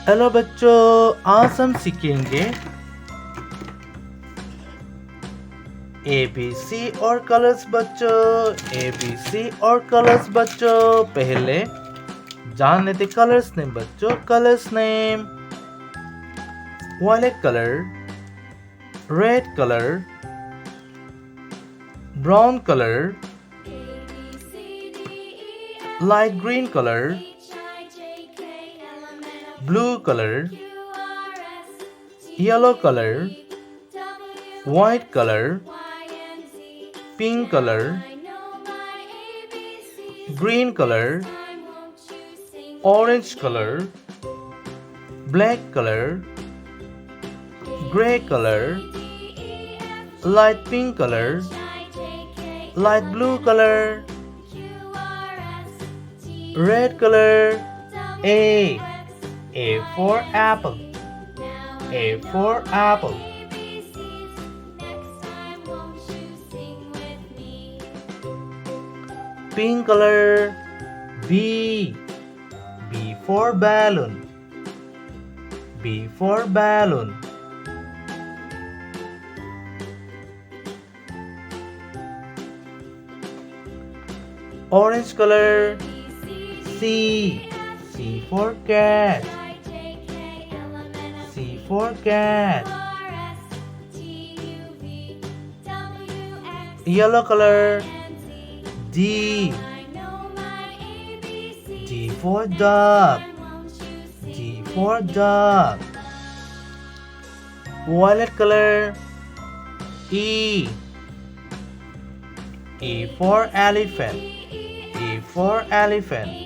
Hello बच्चों, आज हम सीखेंगे ABC और कलर्स बच्चों। ABC और कलर्स बच्चों। पहले जान लेते कलर्स नेम बच्चों। Colours name: violet colour, red colour, brown colour, light green colour, blue color, yellow color, white color, pink color, green color, orange color, black color, gray color, light pink color, light blue color, red color. A for apple. A for apple. Pink color. B. B for balloon. B for balloon. Orange color. C. C for cat. C for cat. Yellow color. D. D for dog. D for dog. Violet color. E. E for elephant. E for elephant.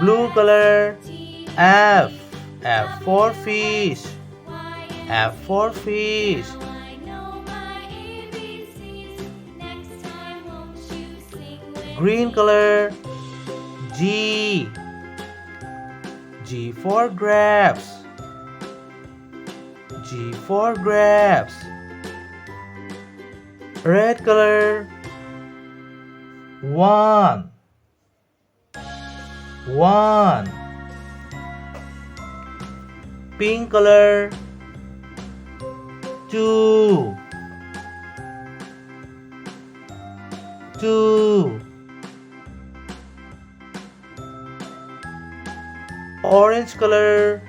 Blue color. F. F for fish. F for fish. Green color. G. G for grapes. G for grapes. Red color. 1. 1. Pink color. 2. 2. Orange color.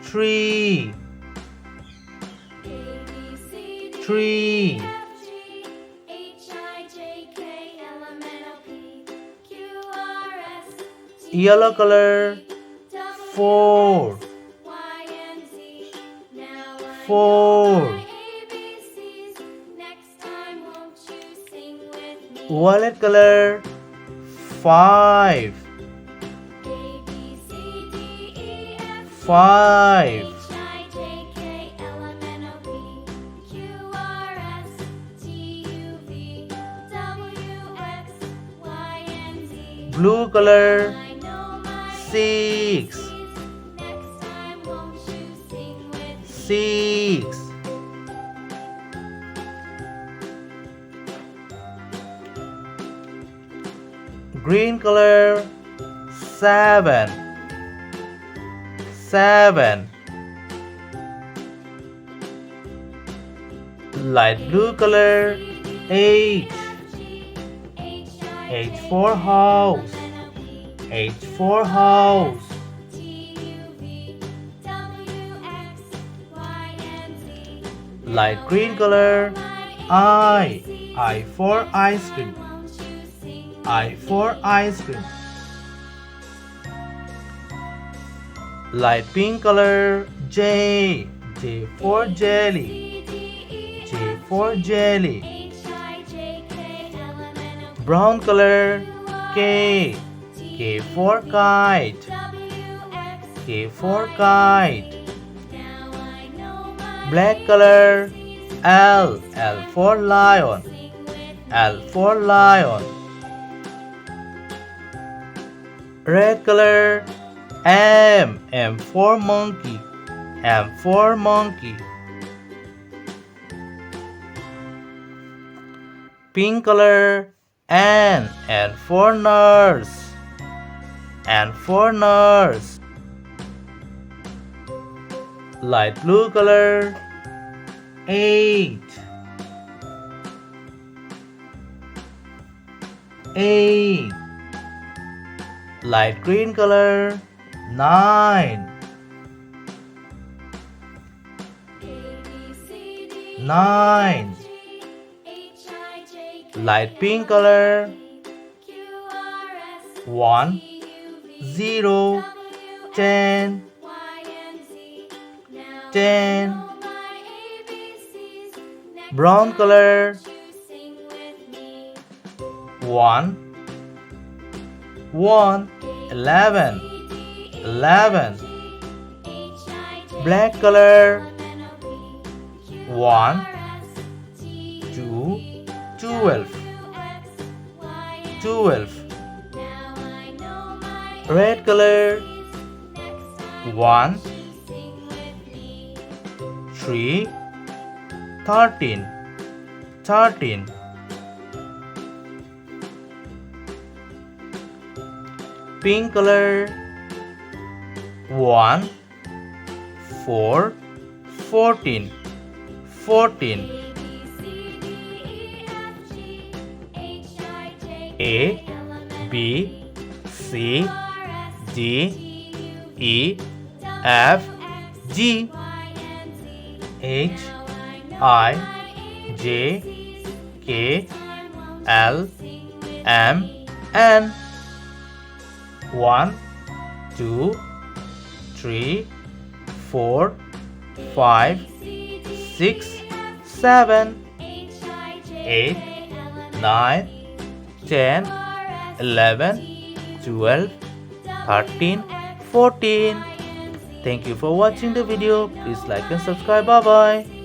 3. 3. Yellow color. 4. 4. Violet color. 5. 5. Blue color. 6. 6. Green color. 7. 7. Light blue color. 8. 8 for house. 8 for house. Light green color. I. I for ice cream. I for ice cream. Light pink color. J. J for jelly. J for jelly. Brown color. K. K for kite. K for kite. Black color. L. L for lion. L for lion. Red color. M. M for monkey. M for monkey. Pink color. N for nurse. N for nurse. Light blue color. 8. 8. Light green color. 9. 9. Light pink color. 1, 0, 10. 10. Brown color. 1, 1. 11. 11. Black color. 1, 2, 12. 12. Red color. 1, 3, 13. 13. Pink color. 1, 4, 14. 14. A, B, C, D, E, F, G, H, I, J, K, L, M, N. 1, 2, 3, 4, 5, 6, 7, 8, 9, 10, 11, 12, 13, 14. Thank you for watching the video. Please like and subscribe. Bye bye.